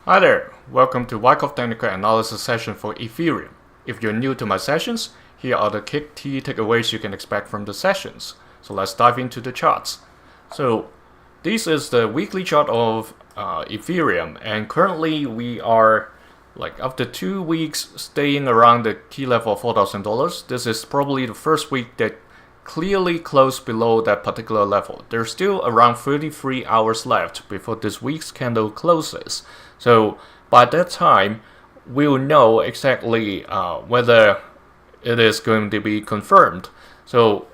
Hi there, welcome to Wyckoff Technical Analysis session for Ethereum. If you're new to my sessions, here are the key takeaways you can expect from the sessions. So let's dive into the charts. So this is the weekly chart of Ethereum, and currently we are after 2 weeks staying around the key level of $4,000. This is probably the first week that clearly closed below that particular level. There's still around 33 hours left before this week's candle closes. So by that time, we'll know exactly whether it is going to be confirmed. So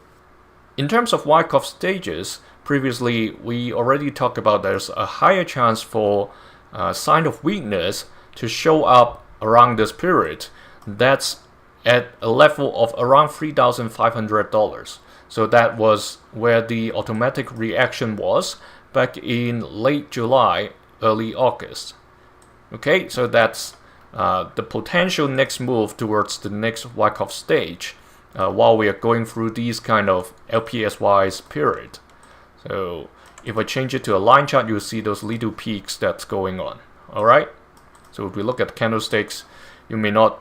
in terms of Wyckoff stages, previously we already talked about there's a higher chance for sign of weakness to show up around this period. That's at a level of around $3,500. So that was where the automatic reaction was back in late July, early August. Okay, so that's the potential next move towards the next Wyckoff stage while we are going through these kind of LPSY's period. So if I change it to a line chart, you'll see those little peaks that's going on. Alright, so if we look at candlesticks, you may not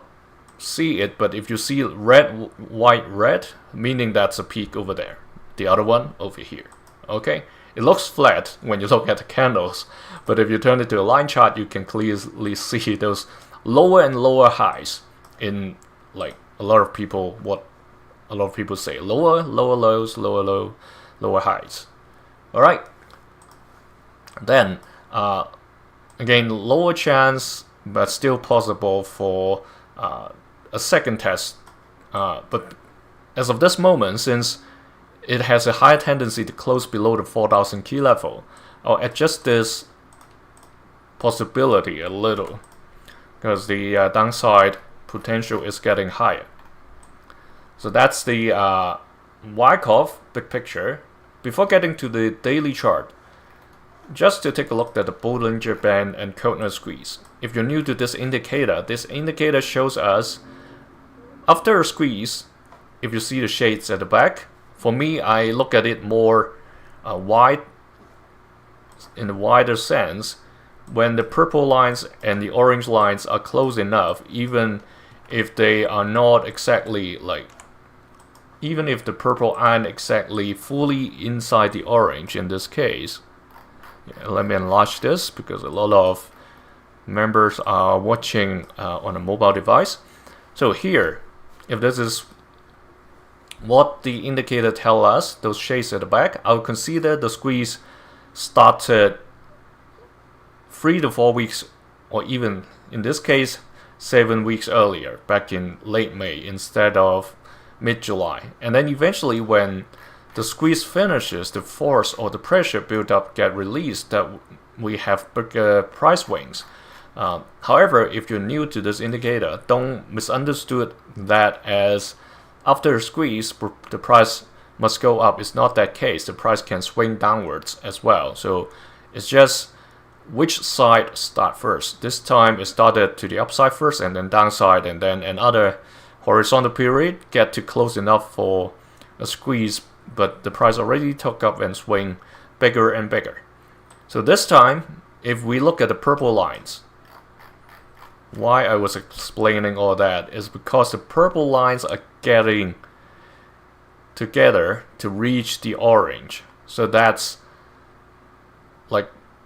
see it, but if you see red, white, red, meaning that's a peak over there. The other one over here. Okay, it looks flat when you look at the candles, but if you turn it to a line chart, you can clearly see those lower and lower highs in a lot of people say lower lows, lower low, lower highs. All right, then again, lower chance but still possible for a second test, but as of this moment, since it has a high tendency to close below the 4,000 key level, I'll adjust this possibility a little because the downside potential is getting higher. So that's the Wyckoff big picture. Before getting to the daily chart, just to take a look at the Bollinger Band and Keltner squeeze. If you're new to this indicator shows us after a squeeze, if you see the shades at the back, for me, I look at it more wide, in a wider sense, when the purple lines and the orange lines are close enough, even if they are not exactly even if the purple aren't exactly fully inside the orange in this case. Let me enlarge this because a lot of members are watching on a mobile device. So here, if this is what the indicator tells us, those shades at the back, I'll consider the squeeze started 3 to 4 weeks, or even in this case 7 weeks earlier, back in late May instead of mid-July. And then eventually when the squeeze finishes, the force or the pressure built up get released, that we have bigger price swings. However, if you're new to this indicator, don't misunderstood that as after a squeeze, the price must go up. It's not that case. The price can swing downwards as well. So it's just which side start first. This time it started to the upside first and then downside, and then another horizontal period get to close enough for a squeeze, but the price already took up and swing bigger and bigger. So this time, if we look at the purple lines, why I was explaining all that is because the purple lines are getting together to reach the orange. So that's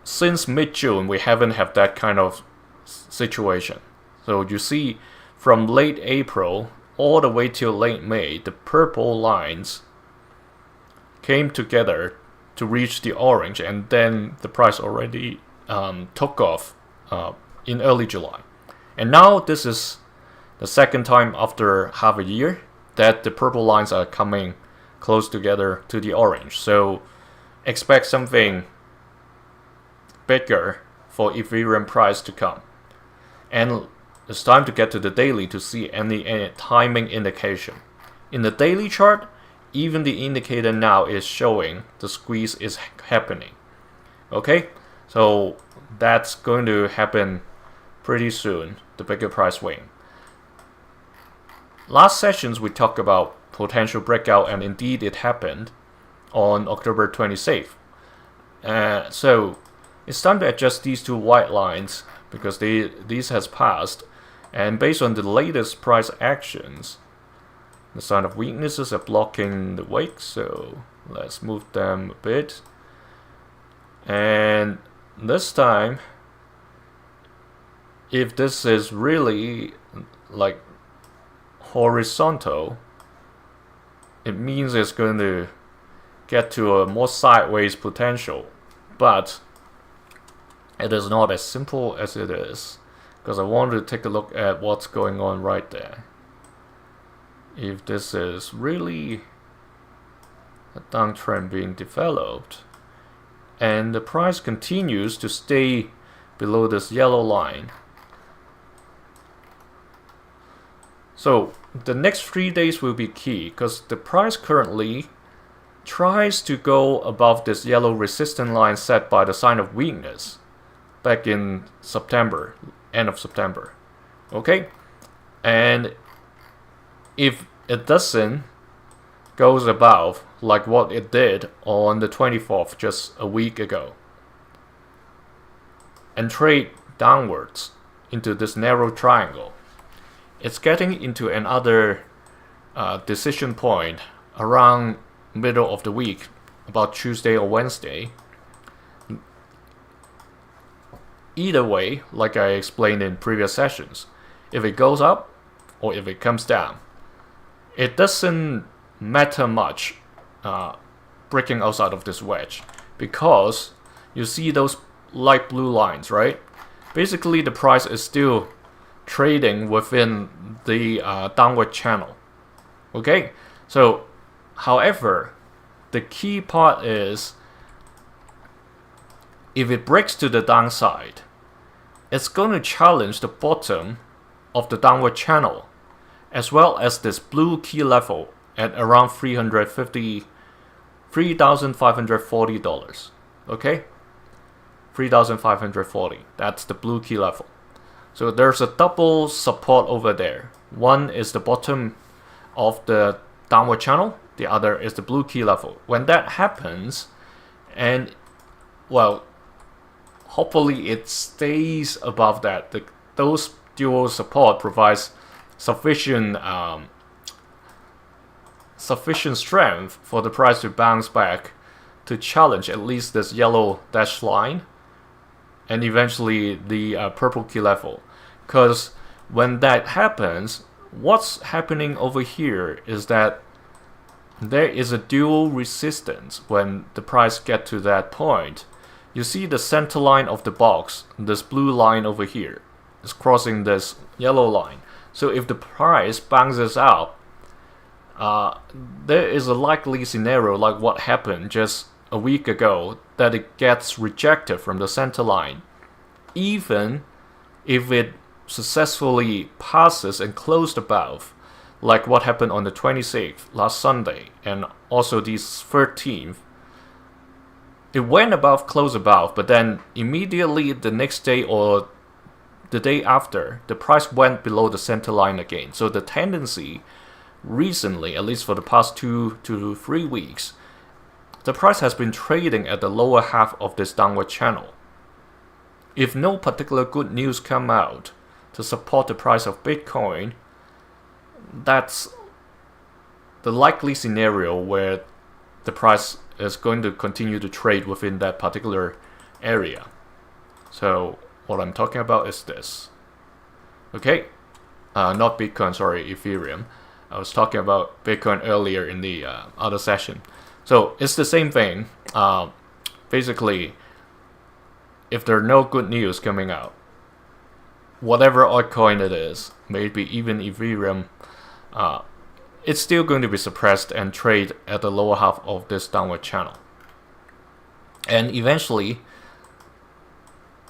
since mid-June we haven't had that kind of situation. So you see from late April all the way till late May, the purple lines came together to reach the orange, and then the price already took off in early July. And now this is the second time after half a year that the purple lines are coming close together to the orange. So expect something bigger for Ethereum price to come. And it's time to get to the daily to see any timing indication. In the daily chart, even the indicator now is showing the squeeze is happening. Okay, so that's going to happen pretty soon, the bigger price swing. Last sessions we talked about potential breakout, and indeed it happened on October 26th. So it's time to adjust these two white lines because these has passed, and based on the latest price actions, the sign of weaknesses are blocking the wick, so let's move them a bit. And this time, if this is really like horizontal, it means it's going to get to a more sideways potential, but it is not as simple as it is, because I want to take a look at what's going on right there. If this is really a downtrend being developed, and the price continues to stay below this yellow line, so the next 3 days will be key, because the price currently tries to go above this yellow resistance line set by the sign of weakness back in September, end of September. Okay, and if it doesn't goes above like what it did on the 24th, just a week ago, and trade downwards into this narrow triangle, it's getting into another decision point around middle of the week, about Tuesday or Wednesday. Either way, like I explained in previous sessions, if it goes up or if it comes down, it doesn't matter much breaking outside of this wedge, because you see those light blue lines, right? Basically, the price is still trading within the downward channel. Okay, so however, the key part is, if it breaks to the downside, it's going to challenge the bottom of the downward channel, as well as this blue key level at around $3,540. Okay, 3,540. That's the blue key level. So there's a double support over there. One is the bottom of the downward channel, the other is the blue key level. When that happens, and well, hopefully it stays above that. Those dual support provides sufficient strength for the price to bounce back to challenge at least this yellow dashed line, and eventually the purple key level. Because when that happens, what's happening over here is that there is a dual resistance. When the price gets to that point, you see the center line of the box, this blue line over here, is crossing this yellow line. So if the price bounces out, there is a likely scenario like what happened just a week ago, that it gets rejected from the center line, even if it successfully passes and closed above, like what happened on the 26th, last Sunday, and also the 13th. It went above, closed above, but then immediately the next day or the day after, the price went below the center line again. So the tendency recently, at least for the past 2 to 3 weeks, the price has been trading at the lower half of this downward channel. If no particular good news come out to support the price of Bitcoin, that's the likely scenario where the price is going to continue to trade within that particular area. So what I'm talking about is this. Okay, not Bitcoin, sorry, Ethereum. I was talking about Bitcoin earlier in the other session. So it's the same thing. Basically, if there are no good news coming out, whatever altcoin it is, maybe even Ethereum, it's still going to be suppressed and trade at the lower half of this downward channel. And eventually,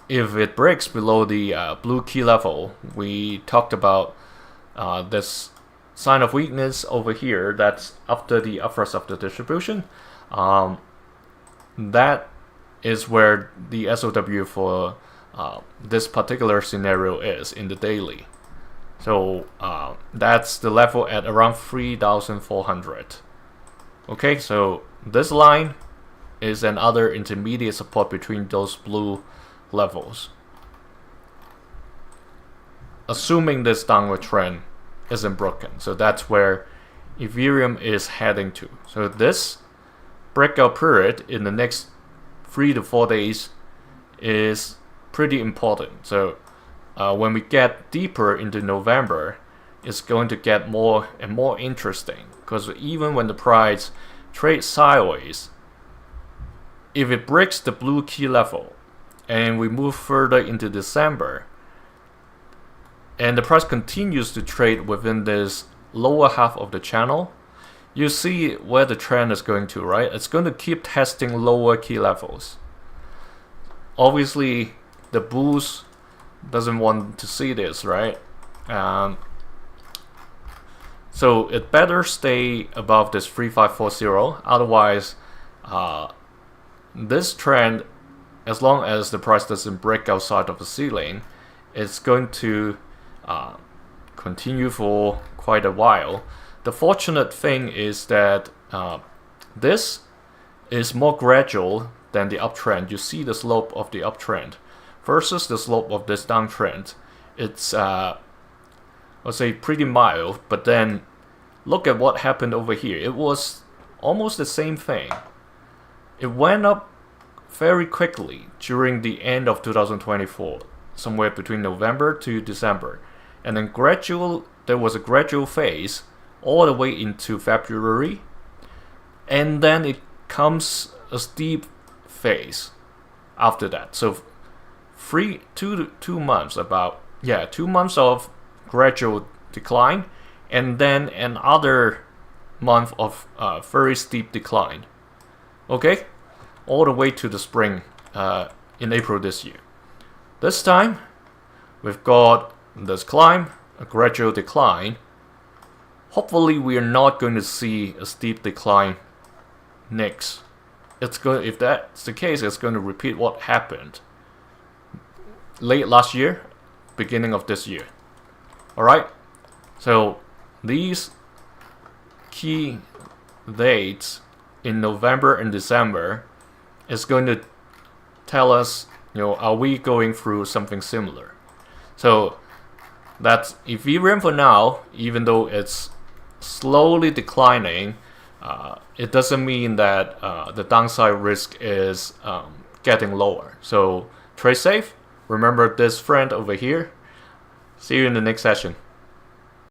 if it breaks below the blue key level, we talked about this sign of weakness over here, that's after the upthrust of the distribution. That is where the SOW for this particular scenario is in the daily. So that's the level at around 3,400. Okay, so this line is another intermediate support between those blue levels. assuming this downward trend isn't broken. So that's where Ethereum is heading to. So this breakout period in the next 3 to 4 days is pretty important. So when we get deeper into November, it's going to get more and more interesting, because even when the price trades sideways, if it breaks the blue key level and we move further into December and the price continues to trade within this lower half of the channel, you see where the trend is going to, right? It's going to keep testing lower key levels. Obviously, the bulls doesn't want to see this, right? So it better stay above this 3540. Otherwise, this trend, as long as the price doesn't break outside of the ceiling, it's going to continue for quite a while. The fortunate thing is that this is more gradual than the uptrend. You see the slope of the uptrend versus the slope of this downtrend. It's I'll say pretty mild, but then look at what happened over here. It was almost the same thing. It went up very quickly during the end of 2024, somewhere between November to December, and then there was a gradual phase all the way into February, and then it comes a steep phase after that. So 2 months, about 2 months of gradual decline, and then another month of very steep decline. Okay, all the way to the spring in April this year. This time we've got this climb, a gradual decline. Hopefully we are not going to see a steep decline next. If that's the case, it's going to repeat what happened late last year, beginning of this year. Alright, so these key dates in November and December is going to tell us, are we going through something similar? So that's Ethereum for now. Even though it's slowly declining, it doesn't mean that the downside risk is getting lower. So trade safe. Remember this friend over here. See you in the next session.